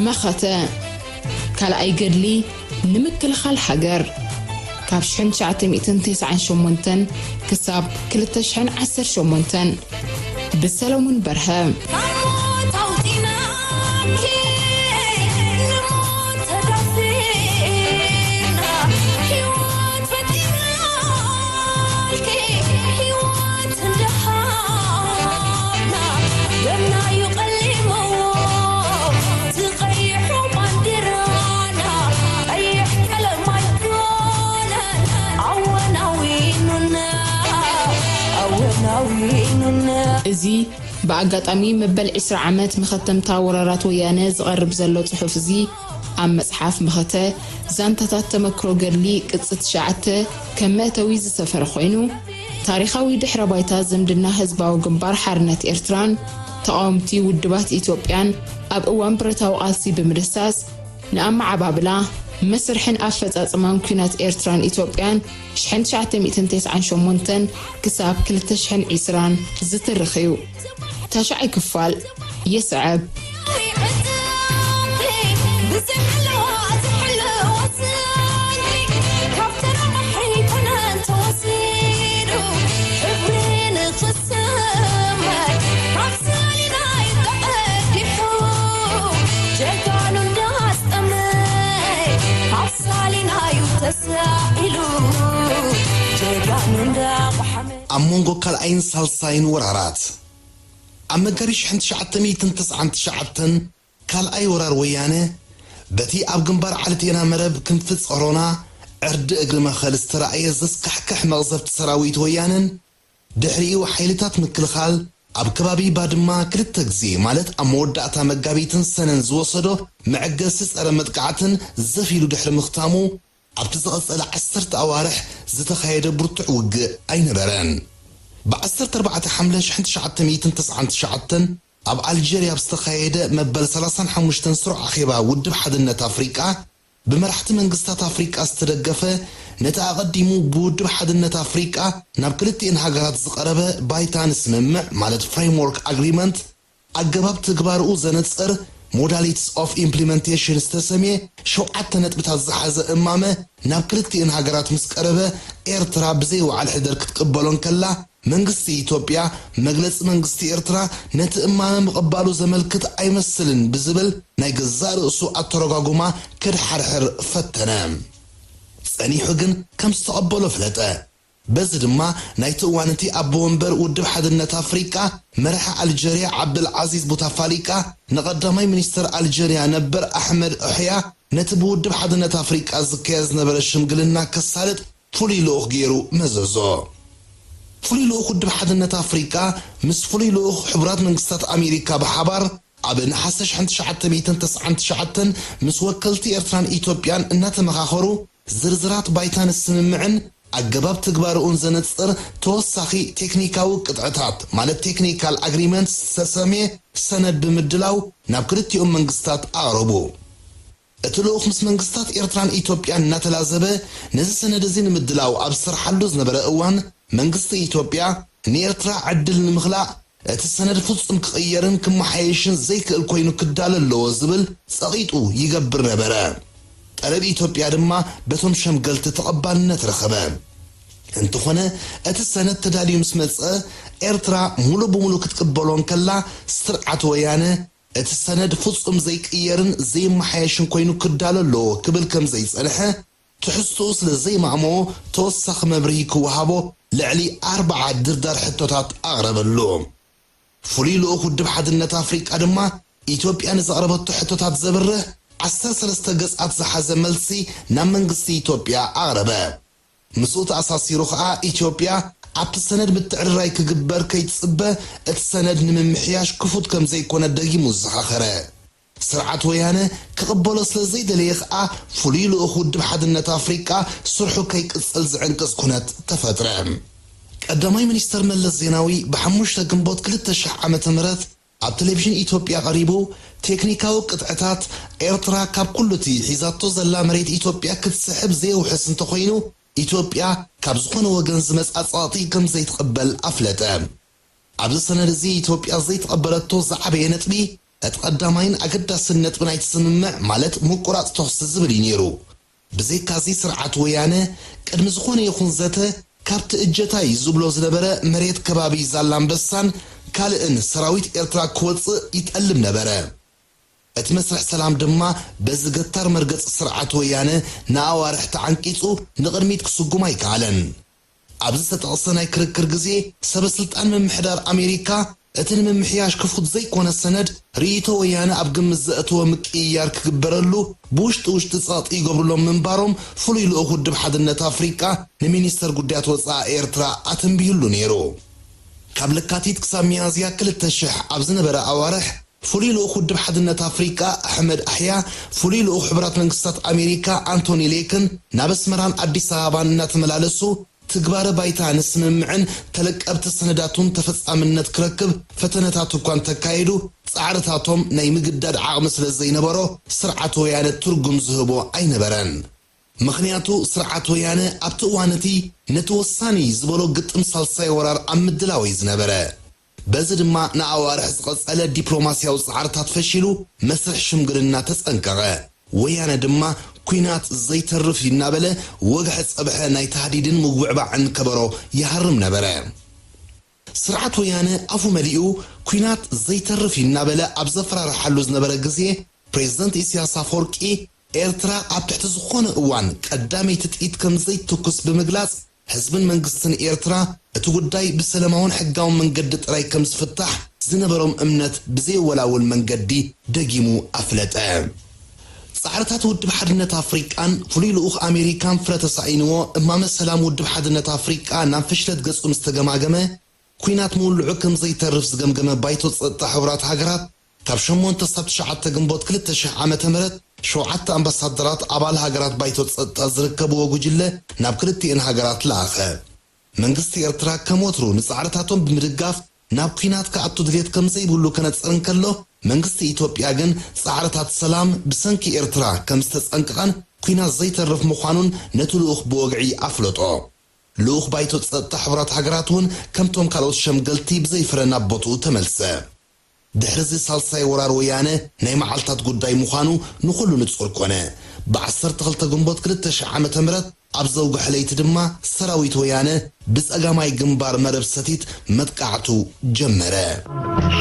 مخته كالأي قدلي نمكل خال حجر كابشحن شعتم 298 كساب كل تشحن 10 شمونتن بسلومون برهام زي بأقطامي مبل 10 عامات مختم تاورارات ويانا زغرب زلو صحف زي عم مصحف مخته زانتات تمكرو قرلي قصة شعته كما تويز سفر خوينو تاريخاوي دحر بايتا زمدنا هزباو جنبار حرنت إرتران تقامتي ودبات إثيوبيان أب أوان برتاو قاسي بمرساس نأم عبابلا مسرحن أفت أطمان كنات إرتران إثيوبيان شحن شعته 298 كساب كل تشحن عسران زت الرخيو تشعي كفال يسعب أمونغو كالعين سالساين ورارات أما قريش حنت شعتمي تنتسعن تشعتن كالعي ورار ويانه بتي أبقنبار علتينا مرب كنفز قرونا عرد أقرم خالص ترعي زس كحكح مغزفت سراويت ويانن دحري وحيلتات مكلخال أبكبابي بعد ما كرت تجزي مالت أمور دعتا مقابيتن سنن زوصدو معقسس أرمتقعتن زفيلو دحر مختامو أبتزغص على 10 أوارح زتخيد برتع وق أين بران بعسرت 4 حملة شحنت شعتمي تنتسعن تشعتن أب ألجيريا بستخيد مبل 35 سرعة خيبا ود بحدنة أفريقيا بمرحة منقصات أفريقيا استدقفة نتا قديمو بود بحدنة أفريقيا نابكلتي إنهاجرات زقربة بايتان اسمم مالت framework agreement أجباب تقبار أوزنتسر modalities of implementation استسمي شو عتنت بتازحز إمامه نابكلتي إنهاجرات مسقربة إيرترا بزي وعلى حدر كتقبلون كلا منقستي إثيوبيا مجلس منقستي إرترا نت إمامه مقبلو زملكت أي مسلن بزبل نايقزار سوء الترقاقوما كر حرحر فتنام ثاني حقن كم استقبلوا فلتا بزد ما نايتوانتي أبو ومبر ودب حدنة أفريقيا مرحة ألجيريا عبد العزيز بوتافاليكا نقدمي منستر ألجيريا نبر أحمد أحيا نتبو ودب حدنة أفريقيا زكيز نبر الشمقلنا كسالت فولي لوخ جيرو مزوزو فولي لوخ ودب حدنة أفريقيا مس فولي لوخ حبرات من قصات أمريكا بحبر أبن حسش حنت شعتن 299 مس وكلتي إرتران إثيوبيان إنها تمخاخرو زرزرات بايتان السممعن أجباب تكبر أنزنتصر توسخي تكنيكاو قطعتات مال تكنيكال أجريمنتس سسمي سند بمدلاو نابكرتي منقستات أعربو اتلوخ مس منقستات إرتران إثيوبيان نتلازبه نزي سند زين مدلاو أبصر حلوز نبرا أوان منقست إثيوبيا نيرترا عدل نمخلا السند فصم كغيرن كم حيشن زي كالكوينو كدال اللوزبل سقيتو يقبر نبرا أرب إثيوبيا دما بتم شمقلت تقبلنا ترخبان انتو خنا السند تدالي مسمص إرترا مولو بمولو كتقبلون كلا سرعة ويانا السند فصم زي كيرن زي ما حيشن كوينو كدال اللو قبل كم زي صالحه تحسوس لزي معمو توسخ مبريك وهابو لعلي 4 دردار حتوتات أغرب اللوم فوليلو أخو دبحدنة أفريقيا دما إثيوبيا نزقربتو حتوتات زبره 10 قصات زحزة ملسي نمنقسي إثيوبيا أغربا مسؤوت أساسي رخاء إثيوبيا عبت السند بالتعرراي كقبر كي تصبه السند نمن محياش كفوت كم زي كون الدقي مزخخرة سرعة ويانا كقبل أصل زي دليخ فوليلو أخو دبحدنة أفريقيا سرحو كي كسل زعنقص كونت تفترام قدامي منستر ملس زيناوي بحموش تقنبوت كل التشح عام تمرت عب تلفزيون إثيوبيا قريبو تكنيكاو قطعتات إرترا كاب كلتي حيزاتو زلا مريت إثيوبيا كتسحب زي وحسن تخوينو إثيوبيا كاب زخونو وغنز مسأطاطي كم زي تقبل أفلتام عبد السنة زي إثيوبيا زي تقبلتو زعبينت بي اتقدمين أقداسنت بنايت سممع مالت مقرات تخص زبلي نيرو بزي كازي سرعة ويانه قدم زخون يخون زته كابت اجتاي زبلو زنبره مريت كبابي زالان بسان كالئن سراويت إرترا كوتس يتألم نبره اتمسرح سلام دما بزغتار مرقص سرعة ويانه ناوارح تعنكيصو نقرميت كسوغو يكالن أبز ستقصنا يكركر غزي سبسلطان ممحدار أمريكا اتن ممحياش كفوت زي كون السند ريتو ويانا أبقم الزقتو مكيار كبرلو بوشت تصاط يقبرلو من بارم فلو يلقو خد بحدنة أفريكا نمينيستر قدات وصاع إيرترا أتنبيهلو نيرو قبل كاتيت كسامي آزيا كل التشح أبزنا برا أوارح فلو يلقو خد بحدنة أفريكا أحمد أحيا فلو يلقو حبرات من قصات أمريكا أنتوني ليكن نابس مران أدي صابان ناتملالسو تقبار بايتان اسممعن تلك أبت السنداتون تفصع منت كركب فتنتاتو كوان تكايدو سعرتاتهم ناي مقداد عاقمس للزينبارو سرعتو يعني ترقم زهبو أين بران مخنياتو سرعتو يعني أبتوانتي نتوصاني زبالو قطم سالساي ورار أمدلاوي زنبرا بزد ما نعوارح زقص على ديبلوماسيا وسعرتات فشلو مسرح شمقرنا تسأنكغا ويانا دما كوينات زي ترف ينابله وقح صبحه ناي تهديدن مقبع عن كبرو يحرم نبره سرعت ويانا افو مليو كوينات زي ترف ينابله ابزفر رحلوز نبره غزي بريزيدنت إسياس أفورقي إرترا اب تحت زخون اوان قدامي تتقيت كم زي تكس بمغلاص حزبن منقستن إرترا اتغداي بسلامون حقاون منقد طراي كم سفتح زنبرهم امنت بزي ولاول منقدي دقيمو افلطه صعرتات ود بحدنة أفريقان فلي لؤخ أمريكان فرة صعينو إمام السلام ود بحدنة أفريقان نام فشلت قصو مستقماقمة كوينات مول عكم زي ترفز قمقمة بايتو تصدت حورات حقرات تابشمون تصبت شعات تقنبوت كل التشح عامة مرت شو عتا أمبسادرات أبال حقرات بايتو تصدت أزركبو وقجلة ناب كلتي إن حقرات لاخة من قصتي إرترا كموترو نصعرتاتهم بمرقاف ناب كوينات كأبتو دليت كم زي بولو كانت سرنكالو منقست إثيوبيا جن سعرتات السلام بسنكي إرترا كم استسأنكان كينا زي ترف مخانون نتلوخ بوقعي أفلطو لوخ بايتو تحورات حقراتون كم توم كالوت شمقلتي بزي فرنا بطو تملسة دحرزي سالساي ورار ويانه نايم عالتات قداي مخانو نخلو نتصور كونه بعصر تغلطة قنبوت كلتش عامة مرت أبزوق حليت دما سراويت ويانه بس أقاماي قنبار مرب ستيت مدقعتو جمره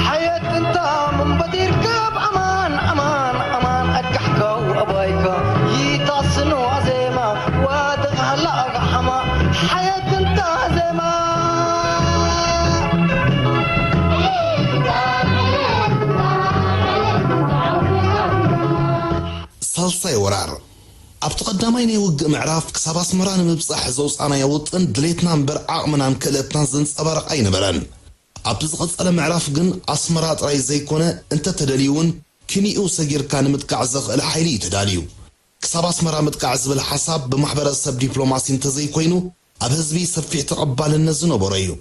حياة انت من بدير كاب امان امان امان اكحكا وابايكا يتصنو عزيمة وادغهلا اقحما حياة انت عزيمة صلصي ورار أبتقدمين يوقع معراف كساباس مران مبصح زوز أنا يوطن دليتنا مبرعاق منام كلتنا زنس أبارق أين بران أبتزغط على معراف جن أسمرات راي زي كونه أنت تدليون كنيئو سجير كان متقعزغ الحيلي تداليو كساباس مران متقعز بالحساب بمحبر السب دبلوماسي انتزي كوينو أبهزبي سفيع تقبال النزنو بريو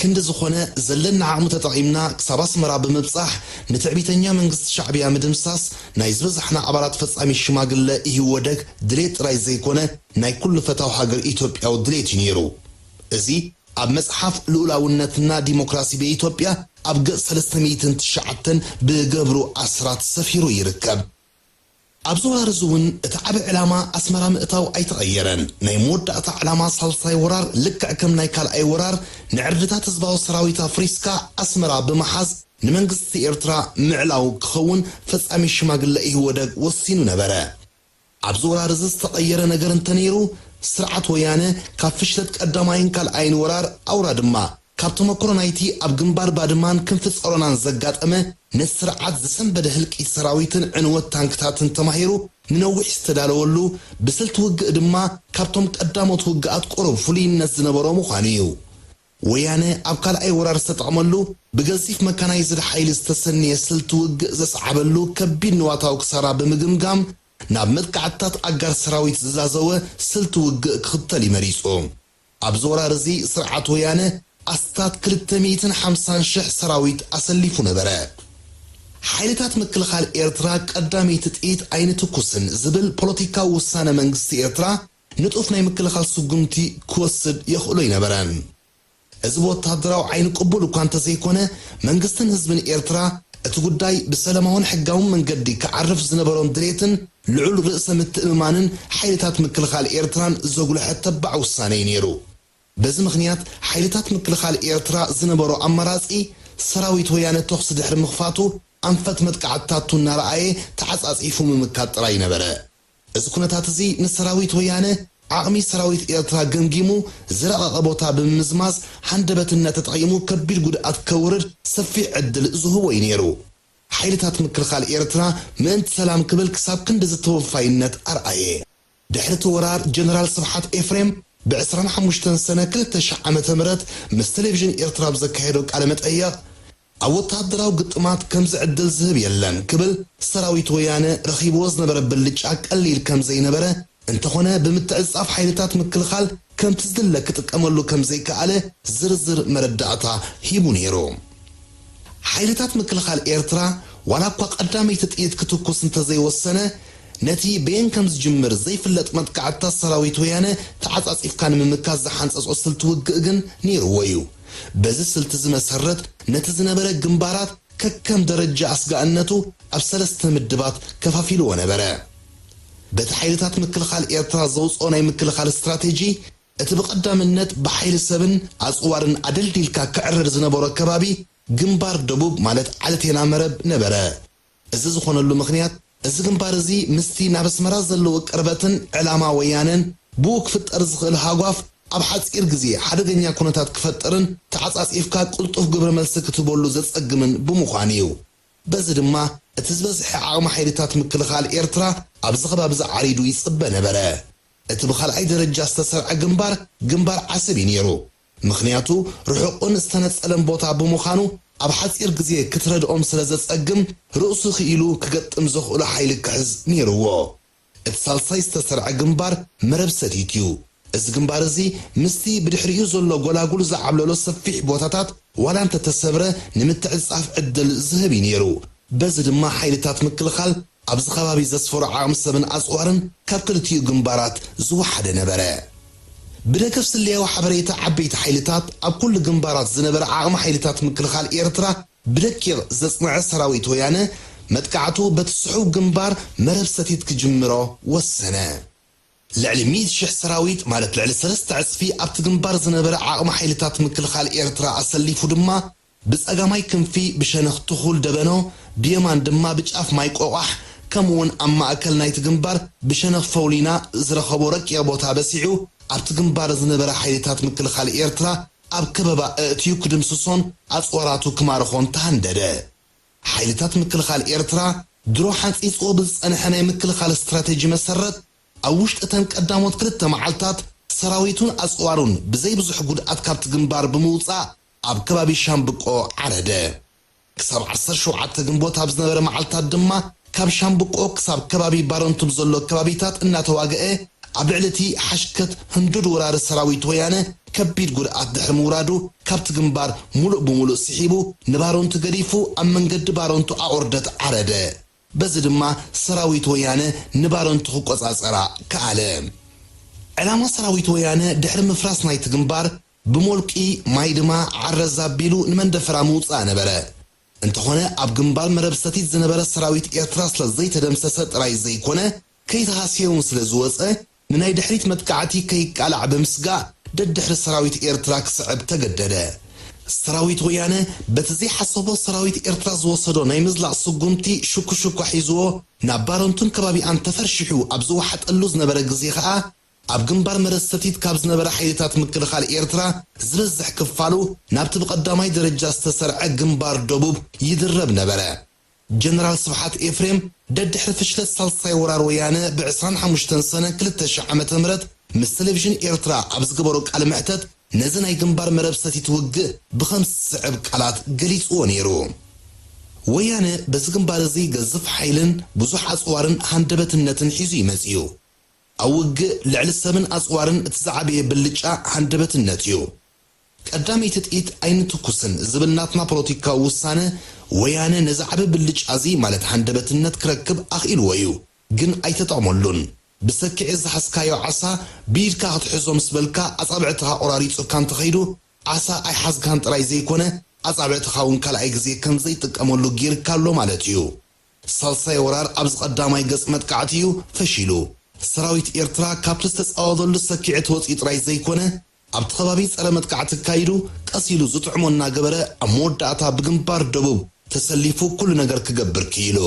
كند زخونه زلنا عامو تطعيمنا كساباس مرا بمبصح نتعبيتنيا من قصة شعبية مدمساس نايزبز احنا عبارات فصامي الشماغل إيه ودك دليت راي زي كونه ناي كل فتاو حقر إيتوبيا ودليت نيرو ازي أب مصحف الأولويتنا ديمقراطية بإثيوبيا أبقى 309 بقبرو أسرات سفيرو يركب أبزوها رزون اتعب علامة أسمرا مئتاو أي تغيرن نيمود أتا علامة صلصاي ورار لك أكم نايكال أي ورار نعرفتها تزباو سراويتا فريسكا أسمرا بمحاز نمنقصتي إرترا معلاو كخون فسأمي الشماغل لأيه ودق وصينو نبرا أبزوها رزز تغير نقرن تنيرو سرعت ويانه كافشلت قداماين كال أين ورار أورا دما كابتو مكرونايتي أب جنبار بادمان كنفس أورانان زقات أمه نسرعت زسن بدهلك إسراويتن عنوات تانكتاتن تماهيرو ننوح استدالولو بسلت وقع دما كابتو متقدامو توقعات قرب فلين نزنبرو مخانيو ويانه أب كال أي ورار ستعملو بقلسيف مكانايزر حيل استسني سلت وقع زسعبلو كبين نواتاو كسارا بمقمقام ناب مدقعتات أقار سراويت زازوه سلت وقع كختالي مريسو أبزورا رزي سرعت ويانه أستاد 350 شح سراويت أسليفو نبرا حيلتات مكلخال إيرترا قدامي تتقيت أين تكوسن زبل بوليتيكا وسانة منقست إيرترا نتقفنا مكلخال سوقمتي كوسد يخلوين نبران أزبوت تهدراو عين قبولو كانت زيكونا منقستن هزبن إيرترا እትጉዳይ በሰላማውን ሕጋውን መንገዲ ከዓርፍ ዝነበሮን ድሌትን ልዑል ርእሰ ምትእምማንን ሓይልታት ምክልኻል ኤርትራን ዘጉልሐ ተባዕ ውሳነ ነይሩ በዚ ምኽንያት ሓይልታት ምክልኻል ኤርትራ ዝነበሮ ኣማራጺ ሰራዊት ወያነ ተኽሲ ድሕሪ ምኽፋቱ ኣንፈት መጥቃዕታቱ እናረኣየ ተዓጻጺፉ ምምካት ጥራይ ነበረ እዚ ኩነታት እዚ ንሰራዊት ወያነ ዓቕሚ ሰራዊት ኤርትራ ገምጊሙ ዝረቐቐ ቦታ ብምዝማዝ ሃንደበትነት ተጠቒሙ ከቢድ ጉድኣት ከውርድ ሰፊሕ ዕድል ዝህቦ እዩ ነይሩ ሓይልታት ምክልኻል ኤርትራ ምእንቲ ሰላም ክብል ክሳብ ክንዲ ዝተወፋይነት ኣርኣየ ድሕሪ ወራር ጀነራል ስብሓት ኤፍሬም ብ25 ሰነ 2000 ዓመተ ምህረት ምስ ቴሌቪዥን ኤርትራ ብዘካየዶ ቃለ መጠይቕ ኣብ ወታደራዊ ግጥማት ከምዚ ዕድል ዝህብ የለን ክብል ሰራዊት ወያነ ረኺብዎ ዝነበረ ብልጫ ቀሊል ከም ዘይነበረ እንተኾነ ብምትዕጻፍ ሓይልታት ምክልኻል ከምቲ ዝድለ ክጥቀመሉ ከም ዘይከኣለ ዝርዝር መረዳእታ ሂቡ ነይሩ ሓይልታት ምክልኻል ኤርትራ ዋላ እኳ ቀዳመይቲ ጥይት ክትኩስ እንተዘይወሰነ ነቲ ብየን ከም ዝጅምር ዘይፍለጥ መጥቃዕታት ሰራዊት ወያነ ተዓጻጺፍካ ንምምካት ዝሓንጸጾ ስልቲ ውግእ ግን ነይርዎ እዩ በዚ ስልቲ ዝመሰረት ነቲ ዝነበረ ግንባራት ከከም ደረጃ ኣስጋእነቱ ኣብ 3 ምድባት ከፋፊልዎ ነበረ በቲ ሓይልታት ምክልኻል ኤርትራ ዘውፅኦ ናይ ምክልኻል ስትራቴጂ እቲ ብቐዳምነት ብሓይሊ ሰብን ኣጽዋርን ኣደልዲልካ ክዕርር ዝነበሮ ከባቢ ግንባር ደቡብ ማለት ዓለቴና መረብ ነበረ እዚ ዝኾነሉ ምኽንያት እዚ ግንባር እዚ ምስቲ ናብ ኣስመራ ዘለዎ ቅርበትን ዕላማ ወያነን ብኡ ክፍጠር ዝኽእል ሃጓፍ ኣብ ሓፂር ግዜ ሓደገኛ ኩነታት ክፈጥርን ተዓጻጺፍካ ቁልጡፍ ግብረ መልሲ ክትበሉ ዘጸግምን ብምዃኑ እዩ በዚ ድማ እቲ ዝበዝሐ ዓቕሚ ሓይልታት ምክልኻል ኤርትራ ኣብዚ ከባቢ ዝዓሪዱ ይጽበ ነበረ እቲ ብኻልኣይ ደረጃ ዝተሰርዐ ግንባር ዓሰብ እዩ ነይሩ ምኽንያቱ ርሑቕን ዝተነጸለን ቦታ ብምዃኑ ኣብ ሓፂር ግዜ ክትረድኦም ስለ ዘጸግም ርእሱ ክኢሉ ክገጥም ዘኽእሉ ሓይሊ ክሕዝ ነይርዎ እቲ ሳልሳይ ዝተሰርዐ ግንባር መረብ ሰቲት እዩ እዚ ግንባር እዚ ምስቲ ብድሕሪኡ ዘሎ ጎላጉል ዝዓብለሎ ሰፊሕ ቦታታት ዋላ እንተተሰብረ ንምትዕጻፍ ዕድል ዝህብ ነይሩ በዚ ድማ ሓይልታት ምክልኻል ኣብዚ ከባቢ ዘስፈሩ ዓቕሚ ሰብን ኣጽዋርን ካብ ክልቲኡ ግንባራት ዝወሓደ ነበረ ብደገፍ ስለያዊ ሓበሬታ ዓበይቲ ሓይልታት ኣብ ኩሉ ግንባራት ዝነበረ ዓቕሚ ሓይልታት ምክልኻል ኤርትራ ብደቂቕ ዘጽንዐ ሰራዊት ወያነ መጥቃዕቱ በቲ ስሑብ ግንባር መረብ ሰቲት ክጅምሮ ወሰነ ልዕሊ 100,000 ሰራዊት ማለት ልዕሊ 3 ዕጽፊ ኣብቲ ግንባር ዝነበረ ዓቕሚ ሓይልታት ምክልኻል ኤርትራ ኣሰሊፉ ድማ ብጸጋማይ ክንፊ ብሸነኽ ትኹል ደበኖ ብየማን ድማ ብጫፍ ማይ ቆቋሕ ከምውን ኣብ ማእከል ናይቲ ግንባር ብሸነኽ ፈውሊና ዝረኸቦ ረቂቕ ቦታ በሲዑ ኣብቲ ግንባር ዝነበረ ሓይልታት ምክልኻል ኤርትራ ኣብ ከበባ እትዩ ክድምስሶን ኣጽዋራቱ ክማርኾን ተሃንደደ ሓይልታት ምክልኻል ኤርትራ ድሮ ሓንፂፅዎ ብዝጸንሐ ናይ ምክልኻል ስትራቴጂ መሰረት ኣብ ውሽጢ እተን ቀዳሞት 2 መዓልታት ሰራዊቱን ኣጽዋሩን ብዘይ ብዙሕ ጉድኣት ካብቲ ግንባር ብምውፃእ ኣብ ከባቢ ሻምብቆ ዓረደ ክሳብ 17 ግንቦት ኣብ ዝነበረ መዓልታት ድማ ካብ ሻምብቆ ክሳብ ከባቢ ባረንቱ ዘሎ ከባቢታት እናተዋግአ ኣብ ልዕልቲ ሓሽከት ህንዱድ ወራሪ ሰራዊት ወያነ ከቢድ ጉድኣት ድሕሪ ምውራዱ ካብቲ ግንባር ሙሉእ ብምሉእ ስሒቡ ንባረንቱ ገዲፉ ኣብ መንገዲ ባረንቱ ኣዑርደት ዓረደ በዚ ድማ ሰራዊት ወያነ ንባረንቱ ክቆጻጸራ ከኣለ ዕላማ ሰራዊት ወያነ ድሕሪ ምፍራስ ናይቲ ግንባር ብሞልቂ ማይ ድማ ዓረዛ ኣቢሉ ንመንደፈራ ምውፃእ ነበረ እንተኾነ ኣብ ግንባር መረብ ሰቲት ዝነበረ ሰራዊት ኤርትራ ስለ ዘይተደምሰሰ ጥራይ ዘይኮነ ከይተሃስየውን ስለ ዝወፀ ንናይ ድሕሪት መጥቃዕቲ ከይቃላዕ ብምስጋእ ደድሕሪ ሰራዊት ኤርትራ ክስዕብ ተገደደ ሰራዊት ወያነ በቲ ዘይሓሰቦ ሰራዊት ኤርትራ ዝወሰዶ ናይ ምዝላቕ ስጉምቲ ሽኩሽኩ ሒዝዎ ናብ ባረንቱን ከባቢኣን ተፈርሺሑ ኣብ ዝወሓጠሉ ዝነበረ ግዜ ከዓ ኣብ ግንባር መረብ ሰቲት ካብ ዝነበረ ሓይልታት ምክልኻል ኤርትራ ዝበዝሕ ክፋሉ ናብቲ ብቐዳማይ ደረጃ ዝተሰርዐ ግንባር ደቡብ ይድረብ ነበረ ጀነራል ስብሓት ኤፍሬም ደድሕሪ ፍሽለት ሳልሳይ ወራር ወያነ ብ25 ሰነ 2000 ዓመተ ምህረት ምስ ቴሌቪዥን ኤርትራ ኣብ ዝገበሮ ቃለ መሕተት ነዚ ናይ ግንባር መረብ ሰቲት ውግእ ብኸምሲ ዝስዕብ ቃላት ገሊጽዎ ነይሩ ወያነ በዚ ግንባር እዚ ገዝፍ ሓይልን ብዙሕ ኣጽዋርን ሃንደበትነትን ሒዙ ይመጽዩ ኣብ ውግእ ልዕሊ ሰብን ኣጽዋርን እቲ ዝዓበየ ብልጫ ሃንደበትነት እዩ ቀዳመይቲ ጥኢት ኣይንትኩስን ዝብል ናትና ፖለቲካዊ ውሳነ ወያነ ነዚ ዓበ ብልጫ እዚ ማለት ሃንደበትነት ክረክብ ኣኽኢልዎ እዩ ግን ኣይተጠቕመሉን ብሰኪዕ ዝሓስካዮ ዓሳ ቢድካ ክትሕዞ ምስ በልካ ኣጻብዕትኻ ቆራሪፁካ እንተኸይዱ ዓሳ ኣይሓዝካን ጥራይ ዘይኮነ ኣጻብዕቲ ኻውን ካልኣይ ግዜ ከም ዘይጥቀመሉ ጌርካሎ ማለት እዩ ሳልሳይ ወራር ኣብዚ ቀዳማይ ገጽ መጥቃዕቲ እዩ ፈሺሉ ሰራዊት ኤርትራ ካብቲ ዝተጻወተሉ ሰኪዕት ወፂ ጥራይ ዘይኮነ ኣብቲ ከባቢ ጸረ መጥቃዕቲ ካይዱ ቀሲሉ ዝጥዕሞ እናገበረ ኣብ መወዳእታ ብግንባር ደቡብ ተሰሊፉ ኩሉ ነገር ክገብር ክኢሉ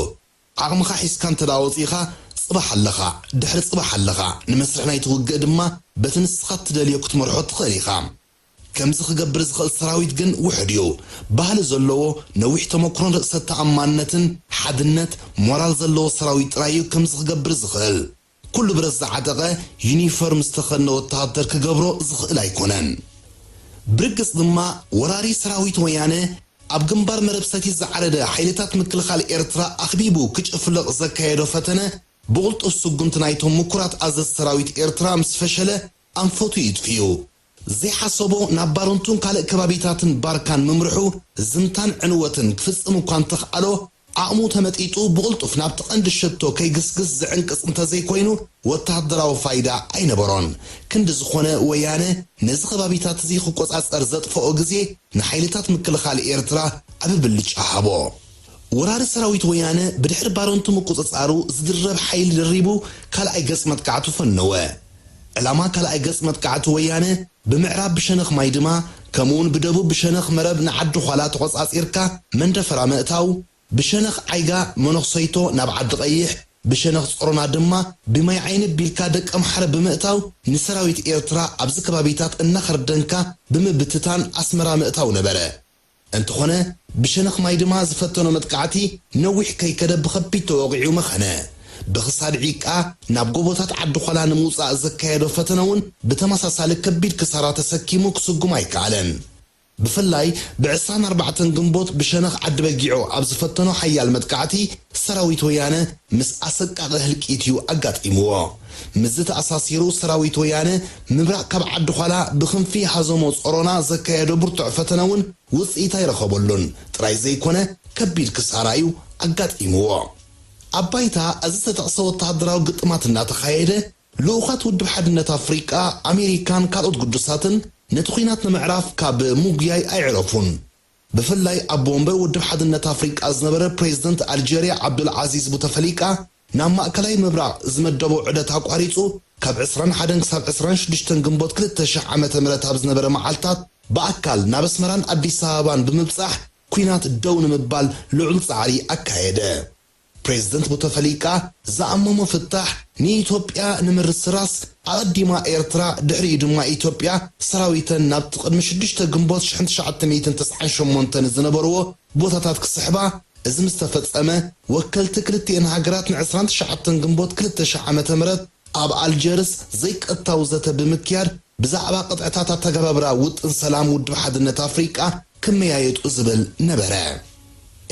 ዓቕምኻ ሒዝካ እንተዳወፂኻ ጽባሕ ኣለኻ ድሕሪ ጽባሕ ኣለኻ ንመስርሕ ናይቲ ውግእ ድማ በቲ ንስኻ ትደልዮ ክትመርሖ ትኽእል ኢኻ ከምዚ ክገብር ዝኽእል ሰራዊት ግን ውሕድ እዩ ባህሊ ዘለዎ ነዊሕ ተመክሮን ርእሰ ተኣማንነትን ሓድነት ሞራል ዘለዎ ሰራዊት ጥራይ እዩ ከምዚ ክገብር ዝኽእል ኩሉ ብረት ዝዓጠቐ ዩኒፎርም ዝተኸድነ ወታደር ክገብሮ ዝኽእል ኣይኮነን ብርግጽ ድማ ወራሪ ሰራዊት ወያነ ኣብ ግንባር መረብ ሰቲ ዝዓረደ ሓይልታት ምክልኻል ኤርትራ ኣኽቢቡ ክጭፍለቕ ዘካየዶ ፈተነ ብቕልጡፍ ስጉምቲ ናይቶም ምኩራት ኣዘዝ ሰራዊት ኤርትራ ምስ ፈሸለ ኣንፈቱ ይጥፍዩ ዘይሓሰቦ ናብ ባሮንቱን ካልእ ከባቢታትን ባርካን ምምርሑ ዝምታን ዕንወትን ክፍጽም እኳ እንተኽኣሎ ዓቕሙ ተመጢጡ ብቕልጡፍ ናብቲ ቀንዲ ሸቶ ከይግስግስ ዝዕንቅጽ እንተዘይኮይኑ ወታደራዊ ፋይዳ ኣይነበሮን ክንዲ ዝኾነ ወያነ ነዚ ከባቢታት እዚ ክቆጻጸር ዘጥፍኦ ግዜ ንሓይልታት ምክልኻል ኤርትራ ዓብ ብልጫ ሃቦ ወራሪ ሰራዊት ወያነ ብድሕሪ ባሮንቱ ምቁጽጻሩ ዝድረብ ሓይሊ ደሪቡ ካልኣይ ገጽ መጥቃዕቱ ፈነወ ዕላማ ካልኣይ ገጽ መጥቃዕቲ ወያነ ብምዕራብ ብሸነኽ ማይ ድማ ከምኡውን ብደቡብ ብሸነኽ መረብ ንዓዲ ኋላ ተቆጻጺርካ መንደፈራ ምእታው ብሸነኽ ዓይጋ መነኽሰይቶ ናብ ዓዲ ቀይሕ ብሸነኽ ጾሮና ድማ ብማይ ዓይኒ ቢልካ ደቀ ምሓረ ብምእታው ንሰራዊት ኤርትራ ኣብዚ ከባቢታት እናኸርደንካ ብምብትታን ኣስመራ ምእታው ነበረ እንተኾነ ብሸነኽ ማይ ድማ ዝፈተኖ መጥቃዕቲ ነዊሕ ከይከደ ብኸቢድ ተወቂዑ መኸነ ብኽሳድ ዒቃ ናብ ጎቦታት ዓዲ ኋላ ንምውፃእ ዘካየዶ ፈተነ እውን ብተመሳሳሊ ከቢድ ክሳራ ተሰኪሙ ክስጉም ኣይከኣለን ብፍላይ ብ24 ግንቦት ብሸነኽ ዓዲ በጊዑ ኣብ ዝፈተኖ ሓያል መጥቃዕቲ ሰራዊት ወያነ ምስ ኣሰቃቂ ህልቂት እዩ ኣጋጢምዎ ምዝ ተኣሳሲሩ ሰራዊት ወያነ ምብራቕ ካብ ዓዲ ኋላ ብክንፊ ሓዘሞ ጾሮና ዘካየዶ ብርቱዕ ፈተነ እውን ውፅኢት ኣይረኸበሉን ጥራይ ዘይኮነ ከቢድ ክሳራ እዩ ኣጋጢምዎ ኣባይታ እዚ ዝተጠቕሰ ወታደራዊ ግጥማት እናተኻየደ ልኡኻት ውድብ ሓድነት ኣፍሪቃ ኣሜሪካን ካልኦት ቅዱሳትን ነቲ ኩናት ንምዕራፍ ካብ ሙግያይ ኣይዕረፉን ብፍላይ ኣብ ቦምበር ውድብ ሓድነት ኣፍሪቃ ዝነበረ ፕሬዚደንት ኣልጀርያ ዓብዱልዓዚዝ ቡተፈሊቃ ናብ ማእከላይ ምብራቕ ዝመደቦ ዑደት ኣቋሪጹ ካብ 21 ክሳብ 26 ግንቦት 2000 ዓመተ ምህረት ኣብ ዝነበረ መዓልታት ብኣካል ናብ ኣስመራን ኣዲስ ኣበባን ብምብጻሕ ኩናት ደው ንምባል ልዑል ጻዕሪ ኣካየደ ፕሬዚደንት ቡተፈሊቃ ዝኣመሞ ፍታሕ ንኢትዮጵያ ንምርስራስ ኣቐዲማ ኤርትራ ድሕሪኡ ድማ ኢትዮጵያ ሰራዊተን ናብቲ ቅድሚ 6 ግንቦት 1998 ዝነበርዎ ቦታታት ክስሕባ እዚ ምስ ተፈጸመ ወከልቲ ክልቲአን ሃገራት ን29 ግንቦት 2000 ዓመተ ምህረት ኣብ ኣልጀርስ ዘይቀጥታው ዘተ ብምክያድ ብዛዕባ ቅጥዕታት ኣተገባብራ ውጥን ሰላም ውድብ ሓድነት ኣፍሪቃ ክመያየጡ ዝብል ነበረ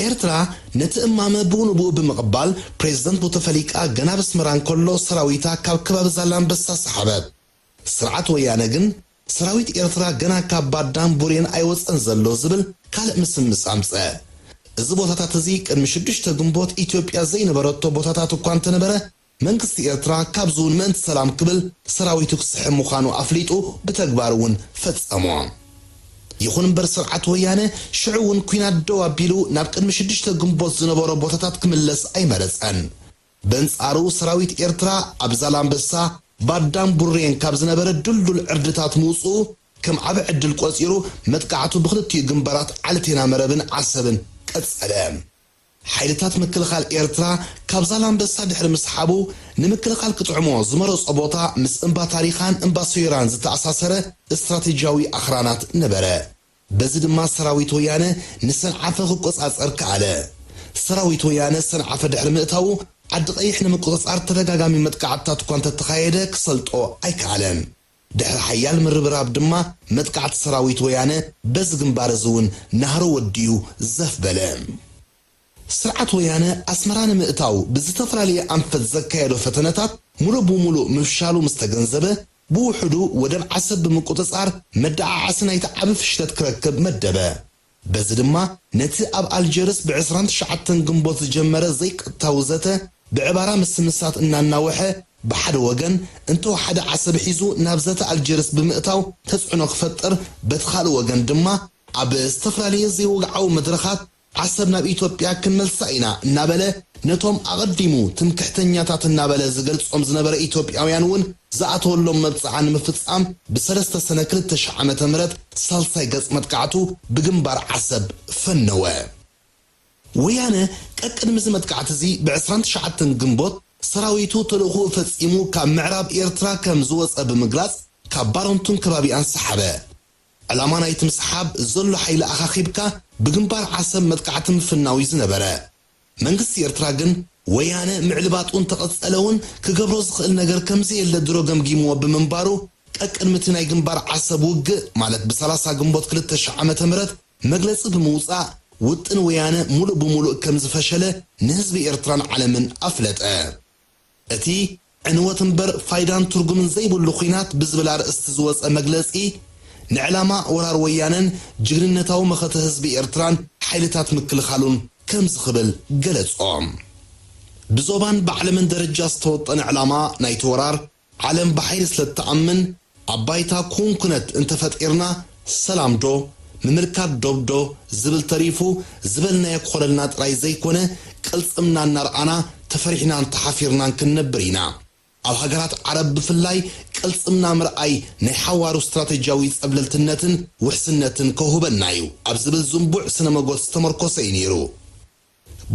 ኤርትራ ነቲ እማመ ብኡንብኡ ብምቕባል ፕሬዚደንት ቡተፈሊቃ ገና በስመራን ከሎ ሰራዊታ ካብ ከባቢ ዛላንበሳ ሰሓበት ስርዓት ወያነ ግን ሰራዊት ኤርትራ ገና ካብ ባዳን ቡሬን ኣይወፀን ዘሎ ዝብል ካልእ ምስምስ ኣምፀ እዚ ቦታታት እዚ ቅድሚ 6 ግንቦት ኢትዮጵያ ዘይነበረቶ ቦታታት እኳ እንተነበረ መንግስቲ ኤርትራ ካብ ዝውን ምእንቲ ሰላም ክብል ሰራዊቱ ክስሕብ ምዃኑ ኣፍሊጡ ብተግባር እውን ፈጸሞ ይኹን እምበር ስርዓት ወያነ ሽዑ እውን ኩናት ደው ኣቢሉ ናብ ቅድሚ 6 ግንቦት ዝነበሮ ቦታታት ክምለስ ኣይመረፀን በንጻሩ ሰራዊት ኤርትራ ኣብ ዛላንበሳ ባዳን ቡሬን ካብ ዝነበረ ድልዱል ዕርድታት ምውፅኡ ከም ዓብ ዕድል ቆፂሩ መጥቃዕቱ ብክልቲኡ ግንባራት ዓለቴና መረብን ዓሰብን ቀጸለ ሓይልታት ምክልኻል ኤርትራ ካብ ዛላንበሳ ድሕሪ ምስሓቡ ንምክልኻል ክጥዕሞ ዝመረፆ ቦታ ምስ እምባ ታሪኻን እምባ ሶይራን ዝተኣሳሰረ እስትራቴጂያዊ ኣኽራናት ነበረ በዚ ድማ ሰራዊት ወያነ ንሰንዓፈ ክቆጻጸር ከኣለ ሰራዊት ወያነ ሰንዓፈ ድሕሪ ምእታው ዓዲ ቀይሕ ንምቁፅጻር ተደጋጋሚ መጥቃዕትታት እኳ እንተተኻየደ ክሰልጦ ኣይከኣለን ድሕሪ ሓያል ምርብራብ ድማ መጥቃዕቲ ሰራዊት ወያነ በዚ ግንባር እዚ እውን ናህሮ ወዲዩ ዘፍበለ ስርዓት ወያነ ኣስመራን ምእታው ብዝተፈላለየ ኣንፈት ዘካየዶ ፈተነታት ሙሉእ ብሙሉእ ምፍሻሉ ምስተገንዘበ ብውሕዱ ወደብ ዓሰብ ብምቁፅጻር መደዓዓሲ ናይቲ ዓብ ፍሽለት ክረክብ መደበ በዚ ድማ ነቲ ኣብ ኣልጀርስ ብ29 ግንቦት ዝጀመረ ዘይቀጥታዊ ዘተ ብዕባራ ምስምሳት እናናወሐ ብሓደ ወገን እንተወሓደ ዓሰብ ሒዙ ናብ ዘተ ኣልጀርስ ብምእታው ተጽዕኖ ክፈጥር በቲ ካልእ ወገን ድማ ኣብ ዝተፈላለዩ ዘይወግዓዊ መድረኻት ዓሰብና በኢትዮጵያ ክመልሳኢና እናበለ ነቶም ኣቐዲሙ ትምክሕተኛታት እናበለ ዝገልጾም ዝነበረ ኢትዮጵያውያን እውን ዝኣተወሎም መብፅዓን ምፍጻም ብ3 ሰነ 2000 ዓመተ ምህረት ሳልሳይ ገጽ መጥቃዕቱ ብግንባር ዓሰብ ፈነወ ወያነ ቀቅድሚ መጥቃዕቲ እዚ ብ29 ግንቦት ሰራዊቱ ተልእኹ ፈጺሙ ካብ ምዕራብ ኤርትራ ከም ዝወፀ ብምግላጽ ካብ ባሮንቱን ከባቢኣን ሰሓበ ዕላማ ናይቲ ምስሓብ ዘሎ ሓይሊ ኣኻኺብካ ብግንባር ዓሰብ መጥቃዕቲ ምፍናዊ ዝነበረ መንግስቲ ኤርትራ ግን ወያነ ምዕልባጡን ተቐጸለውን ክገብሮ ዝኽእል ነገር ከምዚ የለ ድሮ ገምጊምዎ ብምንባሩ ቀቅድምቲ ናይ ግንባር ዓሰብ ውግእ ማለት ብ30 ግንቦት 2000 ዓመተ ምህረት መግለጺ ብምውጻእ ውጥን ወያነ ሙሉእ ብምሉእ ከም ዝፈሸለ ንህዝቢ ኤርትራን ዓለምን ኣፍለጠ እቲ ዕንወት እምበር ፋይዳን ትርጉምን ዘይብሉ ኹናት ብዝብል ኣርእስቲ ዝወፀ መግለጺ ንዕላማ ወራር ወያነን ጅግንነታዊ መኸተ ህዝቢ ኤርትራን ሓይልታት ምክልኻሉን ከም ዝኽብል ገለጾም ብዞባን ብዓለምን ደረጃ ዝተወጠነ ዕላማ ናይቲ ወራር ዓለም ብሓይሊ ስለተኣምን ኣባይታ ኩንኩነት እንተፈጢርና ሰላም ዶ ምምልካት ዶብዶ ዝብል ተሪፉ ዝበልናዮ ክኾለልና ጥራይ ዘይኮነ ቅልጽምና እናርኣና ተፈሪሕናን ተሓፊርናን ክንነብር ኢና ኣብ ሃገራት ዓረብ ብፍላይ ቅልጽምና ምርኣይ ናይ ሓዋሩ ስትራቴጂያዊ ጸብለልትነትን ውሕስነትን ከውህበና እዩ ኣብ ዝብል ዝንቡዕ ስነ መጎት ዝተመርኮሰ እዩ ነይሩ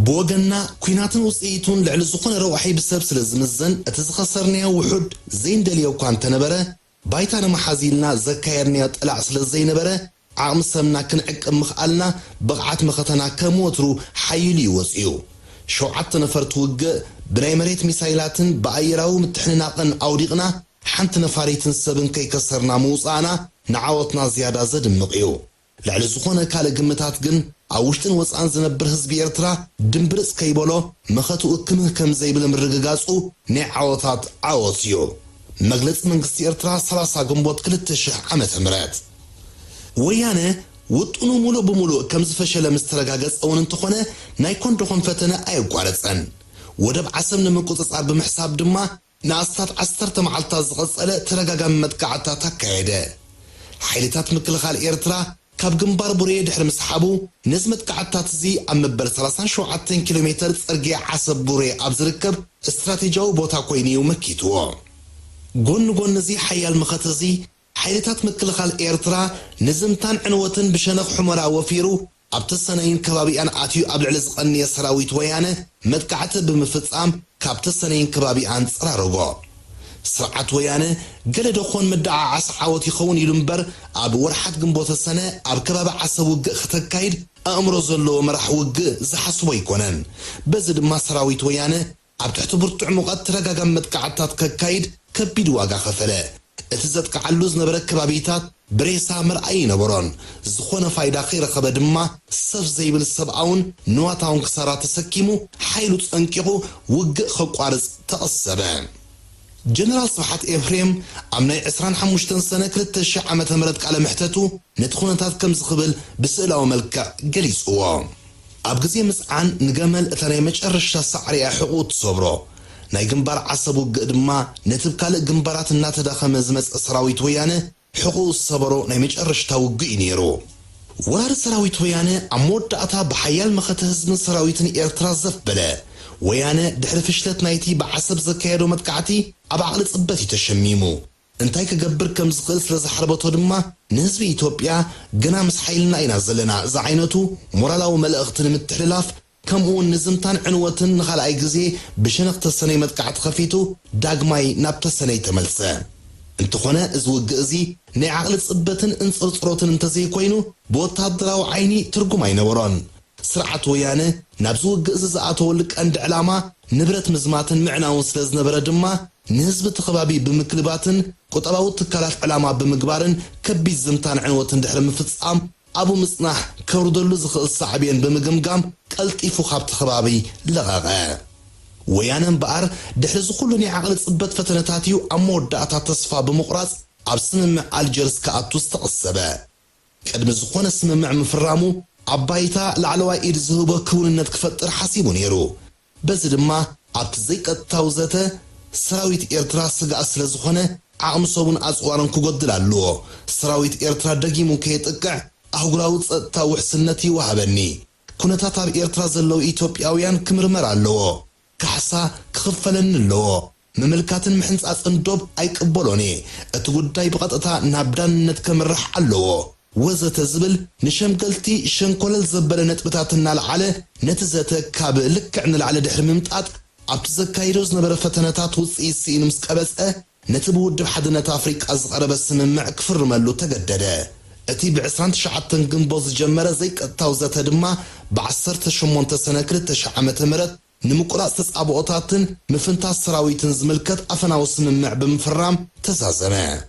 ብወገንና ኩናትን ውፅኢቱን ልዕሊ ዝኾነ ረዋሒ ብሰብ ስለ ዝምዘን እቲ ዝኸሰርናዮ ውሑድ ዘይንደልዮ እኳ እንተነበረ ባይታ ንመሓዚልና ዘካየድናዮ ጥላዕ ስለ ዘይነበረ ዓቕሚ ሰብና ክንዕቅብ ምኽኣልና ብቕዓት መኸተና ከም ወትሩ ሓይሉ ይወፅዩ 7 ነፈርቲ ውግእ ብናይ መሬት ሚሳይላትን ብኣየራዊ ምትሕንናቕን ኣውዲቕና ሓንቲ ነፋሪትን ሰብን ከይከሰርና ምውፃእና ንዓወትና ዝያዳ ዘድምቕ እዩ ልዕሊ ዝኾነ ካልእ ግምታት ግን ኣብ ውሽጥን ወፃእን ዝነብር ህዝቢ ኤርትራ ድንብርፅ ከይበሎ መኸትኡ ክምህ ከም ዘይብል ምርግጋፁ ናይ ዓወታት ዓወት እዩ መግለፂ መንግስቲ ኤርትራ 30 ግንቦት 2000 ዓመተ ምህረት ወያነ ውጥኑ ሙሉእ ብምሉእ ከም ዝፈሸለ ምስተረጋገፀ እውን እንተኾነ ናይ ኮንዶኾን ፈተነ ኣይጓረፀን ወደብ ዓሰብ ንምቁፅጻር ብምሕሳብ ድማ ንኣስታት 10 መዓልታት ዝቐፀለ ተረጋጋሚ መጥቃዕታት ኣካየደ ሓይልታት ምክልኻል ኤርትራ ካብ ግንባር ቡሬ ድሕሪ ምስሓቡ ነዚ መጥቃዕታት እዚ ኣብ መበል 37 ኪሎ ሜትር ጽርግያ ዓሰብ ቡሬ ኣብ ዝርከብ ስትራቴጂያዊ ቦታ ኮይኑ መኪትዎ ጎን ጎን እዚ ሓያል መኸተ እዚ ሓይልታት ምክልኻል ኤርትራ ንዝምታን ዕንወትን ብሸነኽ ሑመራ ወፊሩ ኣብ ተሰነይን ከባቢኣን ኣትዩ ኣብ ልዕሊ ዝቐንየ ሰራዊት ወያነ መጥቃዕቲ ብምፍጻም ካብ ተሰነይን ከባቢኣን ጽራርጎ ስርዓት ወያነ ገለ ደኾን መዳዓዓስ ዓወት ይኸውን ኢሉ እምበር ኣብ ወርሓት ግንቦት ሰነ ኣብ ከባቢ ዓሰብ ውግእ ከተካይድ ኣእምሮ ዘለዎ መራሕ ውግእ ዝሓስቦ ይኮነን በዚ ድማ ሰራዊት ወያነ ኣብ ትሕቲ ብርቱዕ ሙቐት ተረጋጋሚ መጥቃዕታት ከካይድ ከቢድ ዋጋ ከፈለ እቲ ዘጥቃዓሉ ዝነበረ ከባቢታት ብሬሳ ምርኣይ ነበሮን ዝኾነ ፋይዳ ከይረኸበ ድማ ሰብ ዘይብል ሰብኣውን ንዋታውን ክሳራ ተሰኪሙ ሓይሉ ፀንቂቑ ውግእ ከቋርፅ ተቐሰበ ጀነራል ስብሓት ኤፍሬም ኣብ ናይ 25 ሰነ 2000 ዓመተ ምህረት ቃለ ምሕተቱ ነቲ ኩነታት ከም ዝኽብል ብስእላዊ መልክዕ ገሊፅዎ ኣብ ግዜ ምፅዓን ንገመል እታ ናይ መጨረሻ ሳዕሪያ ሕቑ ትሰብሮ ናይ ግንባር ዓሰብ ውግእ ድማ ነቲ ካልእ ግንባራት እናተዳኸመ ዝመፅእ ሰራዊት ወያነ ሕቑ ዝሰበሮ ናይ መጨረሻ ውግእ ነይሩ ወራሪ ሰራዊት ወያነ ኣብ መወዳእታ ብሓያል መኸተ ህዝብን ሰራዊትን ኤርትራ ዘፍበለ ወያነ ድሕሪ ፍሽለት ናይቲ ብዓሰብ ዘካየዶ መጥቃዕቲ ኣብ ዓቕሊ ጽበት ተሸሚሙ እንታይ ክገብር ከም ዝኽእል ስለ ዝሓርበቶ ድማ ንህዝቢ ኢትዮጵያ ግና ምስ ሓይልና ኢና ዘለና እዚ ዓይነቱ ሞራላዊ መልእኽቲ ንምትሕልላፍ ከምኡውን ንዝምታን ዕንወትን ንኻልኣይ ግዜ ብሸነኽ ተሰነይ መጥቃዕቲ ከፊቱ ዳግማይ ናብ ተሰነይ ተመልሰ እንተኾነ እዚ ውግእ እዚ ናይ ዓቕሊ ጽበትን እንፅርፅሮትን እንተዘይኮይኑ ብወታደራዊ ዓይኒ ትርጉም ኣይነበሮን ስርዓት ወያነ ናብዚ ውግእ እዚ ዝኣተወሉ ቀንዲ ዕላማ ንብረት ምዝማትን ምዕናውን ስለ ዝነበረ ድማ ንህዝቢ ተኸባቢ ብምክልባትን ቁጠባዊ ትካላት ዕላማ ብምግባርን ከቢድ ዝምታን ዕንወትን ድሕሪ ምፍጻም ኣብኡ ምጽናሕ ከውርደሉ ዝኽእል ሳዕብየን ብምግምጋም ቀልጢፉ ካብቲ ከባቢ ለቐቐ ወያነ እምበኣር ድሕሪ ዝኹሉ ናይ ዓቕሊ ጽበት ፈተነታት እዩ ኣብ መወዳእታ ተስፋ ብምቑራጽ ኣብ ስምምዕ ኣልጀርስ ከኣቱ ዝተቐሰበ ቅድሚ ዝኾነ ስምምዕ ምፍራሙ ኣባይታ ላዕለዋይ ኢድ ዝህቦ ክውንነት ክፈጥር ሓሲቡ ነይሩ በዚ ድማ ኣብቲ ዘይቀጥታዊ ዘተ ሰራዊት ኤርትራ ስጋእ ስለ ዝኾነ ዓቕሚ ሰቡን ኣፅዋርን ክጎድል ኣለዎ ሰራዊት ኤርትራ ደጊሙ ከየጥቅዕ أهوراو تصدتا وحسنتي وهبني كنتات أب إيرترا زلو إيتوبياويان كمرمر اللو كحسا كخفلن اللو مملكات محنس أصندوب أيك بولوني أتقوداي بقطتا نابدان نتكمرح اللو وزة زبل نشم قلتي شنكولل زبل نتبتاتنا العالة نتزة كاب لكعن العالة دحر ممتات عبتزكايروز نبرا فتنتات وصي سين مسكبسة نتبود بحدنة أفريقيا أصغر بس من معك فرمالو تقدده أتي بعسران شعبتن قنبوز جمرة زيك التوزة دما بعصرت شمونت سنة كرت شعمة مرت نمقراس تسعب أوطاتن مفنتا السراويتن زملكت أفنا وسممع بمفرام تزازمه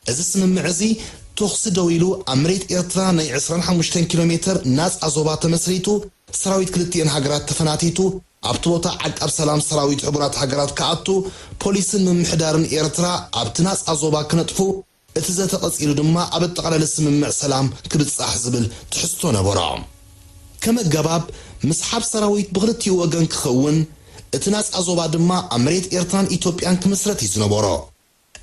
إذا سممع زي تخص دويلو أمريت إيرترا ناي 25 كيلومتر ناس أزوبات مسريتو سراويت كلتين هاجرات تفناتيتو عبتوطا عقب سلام سراويت عبرات هاجرات كعطو بوليسن من محدارن إيرترا عبتناس أزوبا كنطفو اتزا تقصيلو دما عبت على السممع سلام كبتصاح زبل تحسو نبرام كما جباب مسحب سراويت بغلتي وغن كخون اتناس أزوبا دما أمريت إيرتران إيتوبيان كمسرتي زنبرا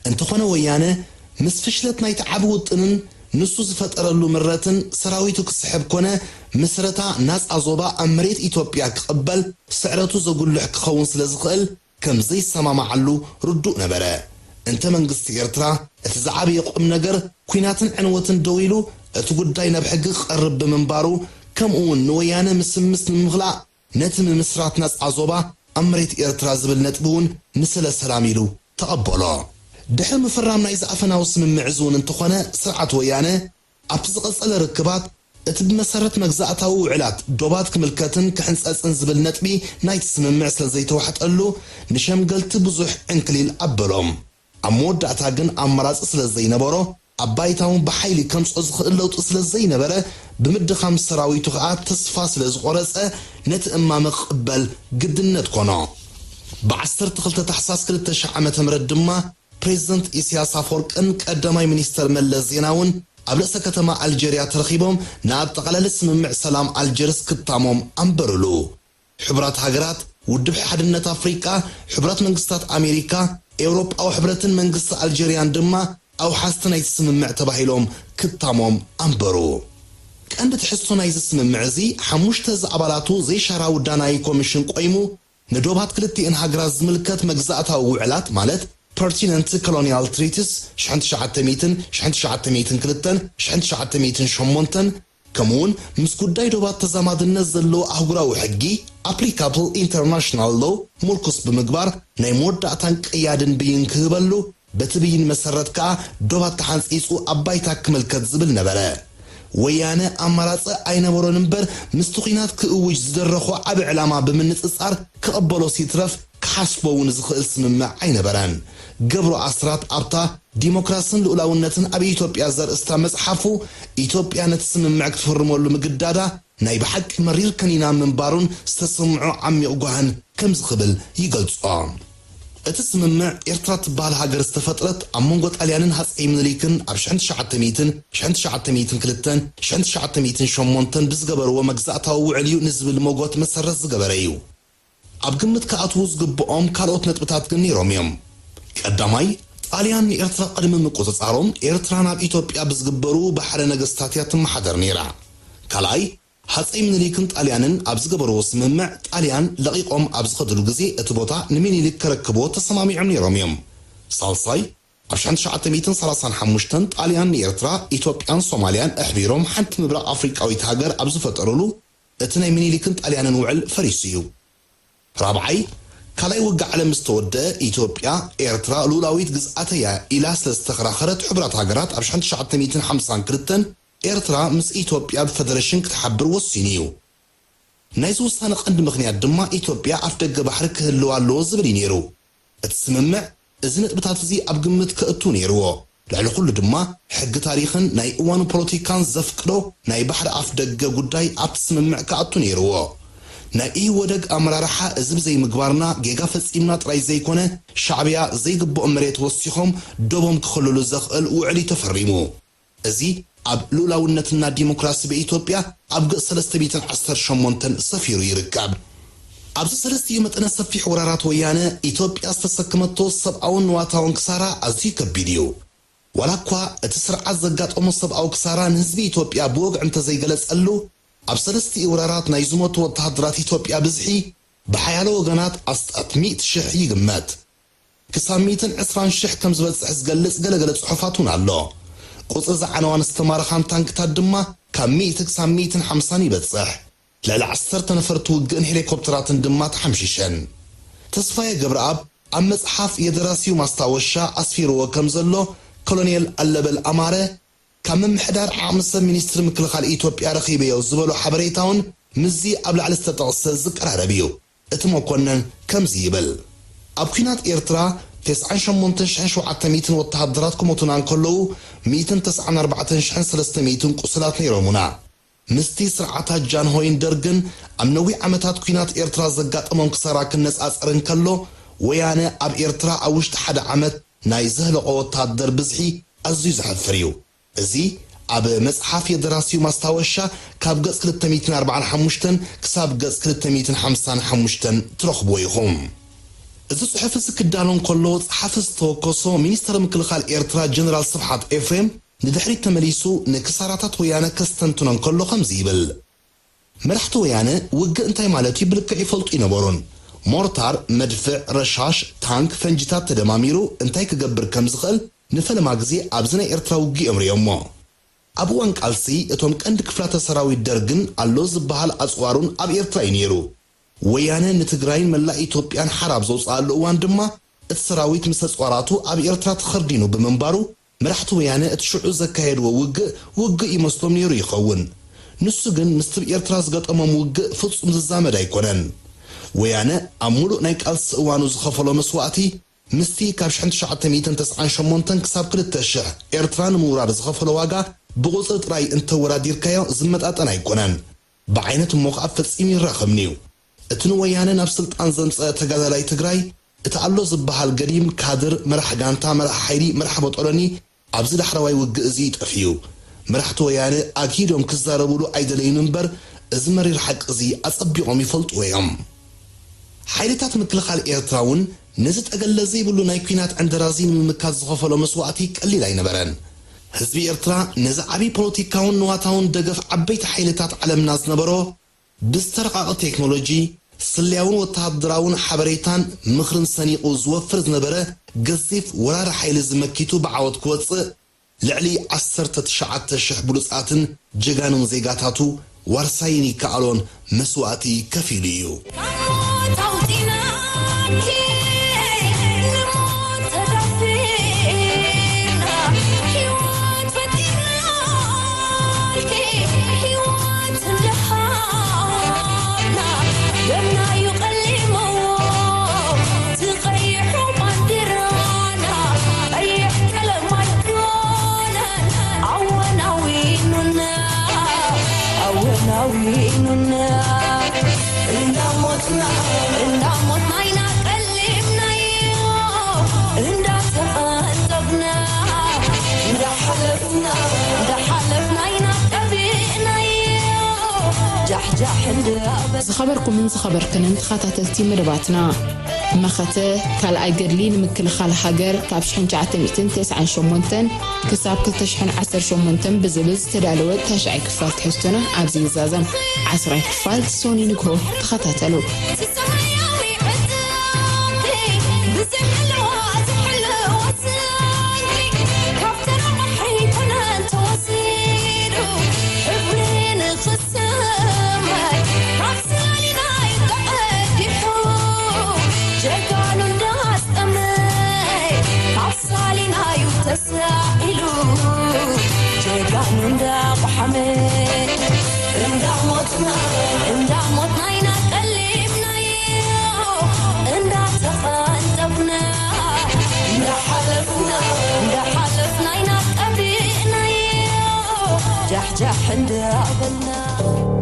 انتخونا ويانا مسفشلت نايت عبوطنن نسو زفتقرلو مرتن سراويتو كسحب كونه مسرتا ناس أزوبا أمريت إيتوبيا كقبل سعرتو زقول لحك خون سلازقل كم زي السما معلو ردو نبرا انت من قصة إيرترا اتزعابي يقوم نقر كويناتن عنوتن دويلو اتقود داينا بحقق قرب منبارو كم اون نويانا مسمس المغلاء نتم مسرات ناس أزوبا أمريت إيرترا زبل نتبون مثل سلاميلو تقبلا دحر مفرام نايز أفنا وسم معزون انتخونا سرعة ويانا أبزقص على ركبات اتب مسارت مجزأتها وعلات دوبات كملكاتن كحنس أنزبل نتبي نايت سم معسل زي توحت قلو نشام قلت بزوح انكليل أبلوم عمود دعتاقن أمراز أسل زي نبارو أبايتاون بحيلي كمس أزخ إلا وتأسل زي نبارا بمد 5 سراوي تخعات تصفاس لزغورسة نت إمام قبل قد النتقنا بعصر تخلت تحساس كل التشعمة مردما بريزيدنت إسياس أفورقن قدماي منستر ملز زيناون قبل سكتما ألجيريا ترخيبهم ناب تقلل اسم مع سلام ألجيرس كتامهم أمبرلو حبرات هاجرات ودب حدنة أفريقيا حبرات منقصات أمريكا أوروب أو حبرات منقص ألجيريان دما أو حاستنا يسم مع تباهيلهم كتامهم أمبرو كأن بتحسونا يسم معزي حموشتز أبالاتو زي شراو داناي كوميشن قيمو ندوبات كلتي إن هاجراز ملكات مجزأتها وعلات مالت pertinent colonial treaties شحنت شعت ميتن كلتن شحنت شعت ميتن شمونتن كمون مسكود داي دوبات تزاماد النزل لو أهوراو حقي applicable international law ملكس بمقبار نايمود دعتان قيادن بين كهبلو بتبين مسرت كا دوبات تحانس إيسو أبايتاك ملكت زبل نبرا ويانا أمارات أين برو نمبر مستقينات كأوج زدرخو عبع علامة بمنت إصار كقبلو سيترف كحسبو ونزخ اسم مع عين بران قبرو عصرات أبطا ديمقراسن لأولاونتن أبي إيتوبيا زر استامز حفو إيتوبيا نتسم معك تفرمو المقدادة نايب حق مرير كنينا من بارون استسمعو عمي أقوهن كم زخبل يقلصوا اتسم مع إرترات بالهاجر استفترت أمونغوت أليانن هاس أي منليكن أبشحنت شعت ميتن كلتن شعت ميتن شمونتن بزقبر ومجزأتها وعليو نزب الموغوت مسرز زقبريو أبقمت كأتوز قبقوم كالوت نتبتات قني روميوم كأداماي أليان إرترا قدم مقوطة عروم إرترانا بإيتوبيا بزقبرو بحر نقستاتيات محضر نيرا كالاي حصي من ليكنت أليانن أبزقبرو وسممع أليان لقيقهم أبزقدرو قزي اتبوطا نميني لك كركبو تصمامي عمني روميوم صالصاي أبشان شعات ميتن صلاسان حموشتن أليان إرترا إيتوبيان صوماليان أحبيروم حنت مبرا أفريقا ويتهاجر أبزفت أرولو اتناي مني ليكنت أليانن وعل فريسيو رابعي كلاي وقع على مستودة إيتوبيا إيرترا لولاويت جزءاتها إلى سلستخراخرت حبرات هاجرات أبشان شعات ميتن حمسان كرتن إيرترا مس إيتوبيا بفدريشن كتحبر والسينيو نايزو سانق عند مغنيات دما إيتوبيا أفدق بحرك هلو اللوز برينيرو اتسممع إذن بتاتزي أبقمت كأتو نيرو لعلى كل دما حق تاريخن ناي اوانو بروتيكان زفقلو ناي بحر أفدق قداي أبتسممع كأتو نيرو ناي ودق أمرارحا إزب زي مقبارنا جيغا فسيمنا تراي زي كونه شعبيا زي قبو أمريت وصيخم دوبهم كخلولو زغقل وعلي تفرمو ازي أب لولاونتنا ديمقراسي بإيتوبيا أبقى سلستبيتن عصر شمونتن سفيرو يركب أبز سلستي متنا سفي حورارات ويانا إيتوبيا استسكمتو سبعون واتاون كسارا أزيك بفيديو ወላኳ እቲ ስርዓት ዘጋጠሞ ሰብኣዊ ክሳራ ንህዝቢ ኢትዮጵያ ብወግዕ እንተዘይገለጸሉ ኣብ 3 ወራራት ናይ ዝሞቱ ወተሃደራት ኢትዮጵያ ብዝሒ ብሓያሎ ወገናት ኣስጣት 100,000 ይግመት ክሳብ 120,000 ከም ዝበፅሕ ዝገልጽ ገለገለ ጽሑፋት እውን ኣሎ ቁፅሪ ዝዓነዋን ዝተማረኻን ታንክታት ድማ ካብ 100 ክሳብ 150 ይበፅሕ ልዕሊ 10 ነፈርቲ ውግእን ሄሊኮፕተራትን ድማ ተሓምሺሸን ተስፋየ ገብረኣብ ኣብ መጽሓፍ የደራሲው ማስታወሻ ኣስፊርዎ ከም ዘሎ ኮሎኔል ኣለበል ኣማረ ካብ ምምሕዳር ዓቕሚ ሰብ ሚኒስትሪ ምክልኻል ኢትዮጵያ ረኺበዮ ዝበሎ ሓበሬታውን ምዚ ኣብ ላዕሊ ዝተጠቕሰ ዝቀራረብ እዩ እቲ መኮነን ከምዚ ይብል ኣብ ኩናት ኤርትራ 98,700 ወተሃደራት ክሞቱና እንከለዉ 194,300 ቁስላት ነይሮሙና ምስቲ ስርዓታት ጃንሆይን ደርግን ኣብ ነዊሕ ዓመታት ኩናት ኤርትራ ዘጋጠሞም ክሳራ ክነጻጸር እንከሎ ወያነ ኣብ ኤርትራ ኣብ ውሽጢ ሓደ ዓመት ናይ ዘህለቆ ወተሃደር ብዝሒ ኣዝዩ ዘሕፍር እዩ እዚ ኣብ መጽሓፍ የደራሲው ማስታወሻ ካብ ገጽ 245 ክሳብ ገጽ 255 ትረኽብዎ ኢኹም እዚ ጽሑፍ እዚ ክዳሎን ከሎ ጸሓፊ ዝተወከሶ ሚኒስትር ምክልኻል ኤርትራ ጀነራል ስብሓት ኤፍሬም ንድሕሪት ተመሊሱ ንክሳራታት ወያነ ከስተንትኖን ከሎ ከምዚ ይብል መራሕቲ ወያነ ውግእ እንታይ ማለት እዩ ብልክዕ ይፈልጡ ይነበሩን ሞርታር መድፍዕ ረሻሽ ታንክ ፈንጂታት ተደማሚሩ እንታይ ክገብር ከም ዝኽእል ንፈለማ ግዜ ኣብዚ ናይ ኤርትራ ውግእ እምሪዮሞ ኣብ እዋን ቃልሲ እቶም ቀንዲ ክፍላተ ሰራዊት ደርግን ኣሎ ዝበሃል ኣጽዋሩን ኣብ ኤርትራ እዩ ነይሩ ወያነ ንትግራይን መላእ ኢትዮጵያን ሓራብ ዘውፅኣሉ እዋን ድማ እቲ ሰራዊት ምስ ኣጽዋራቱ ኣብ ኤርትራ ተኸርዲኑ ብምንባሩ መራሕቲ ወያነ እቲ ሽዑ ዘካየድዎ ውግእ ይመስሎም ነይሩ ይኸውን ንሱ ግን ምስቲ ኤርትራ ዝገጠሞም ውግእ ፍጹም ዝዛመድ ኣይኮነን ወያነ ኣብ ሙሉእ ናይ ቃልሲ እዋኑ ዝኸፈሎ መስዋዕቲ ምስቲ ካብ 1998 ክሳብ 2000 ኤርትራ ንምውራር ዝኸፈሎ ዋጋ ብቁፅሪ ጥራይ እንተወዳዲርካዮ ዝመጣጠን ኣይኮነን ብዓይነት እሞ ከዓ ፈጺሙ ይረኸብኒ እዩ እቲ ንወያነ ናብ ስልጣን ዘምፀአ ተጋዳላይ ትግራይ እቲ ኣሎ ዝበሃል ገዲም ካድር መራሒ ጋንታ መራሒ ሓይሊ መራሒ በጦሎኒ ኣብዚ ዳሕረዋይ ውግእ እዚ ይጠፍ እዩ መራሕቲ ወያነ ኣኪዶም ክዛረብሉ ኣይደለዩን እምበር እዚ መሪር ሓቂ እዚ ኣጸቢቖም ይፈልጥዎ እዮም ሓይልታት ምክልኻል ኤርትራ እውን ነዚ ጠገለ ዘይብሉ ናይ ኩናት ዕንደራዚ ንምምካት ዝኸፈሎ መስዋዕቲ ቀሊል ኣይነበረን ህዝቢ ኤርትራ ነዚ ዓብዪ ፖለቲካውን ንዋታውን ደገፍ ዓበይቲ ሓይልታት ዓለምና ዝነበሮ ብዝተረቓቐ ቴክኖሎጂ ስልያውን ወተሃደራውን ሓበሬታን ምኽርን ሰኒቑ ዝወፍር ዝነበረ ገዚፍ ወራሪ ሓይሊ ዝመኪቱ ብዓወት ክወፅእ ልዕሊ 19,000 ብሉፃትን ጀጋኑን ዜጋታቱ ዋርሳይን ይከኣሎን መስዋዕቲ ከፊሉ እዩ ዝኸበርኩም ምን ዝኸበርክንን ተኸታተልቲ መደባትና መኸተ ካልኣይ ገድሊ ንምክልኻል ሃገር ካብ 1998 ክሳብ 2018 ብዝብል ዝተዳለወ ታሽዓይ ክፋል ትሕዝቶና ኣብዚ ይዛዘም 10 ክፋል ሶኒ ንግሆ ተኸታተሉ جح جح عند قبلنا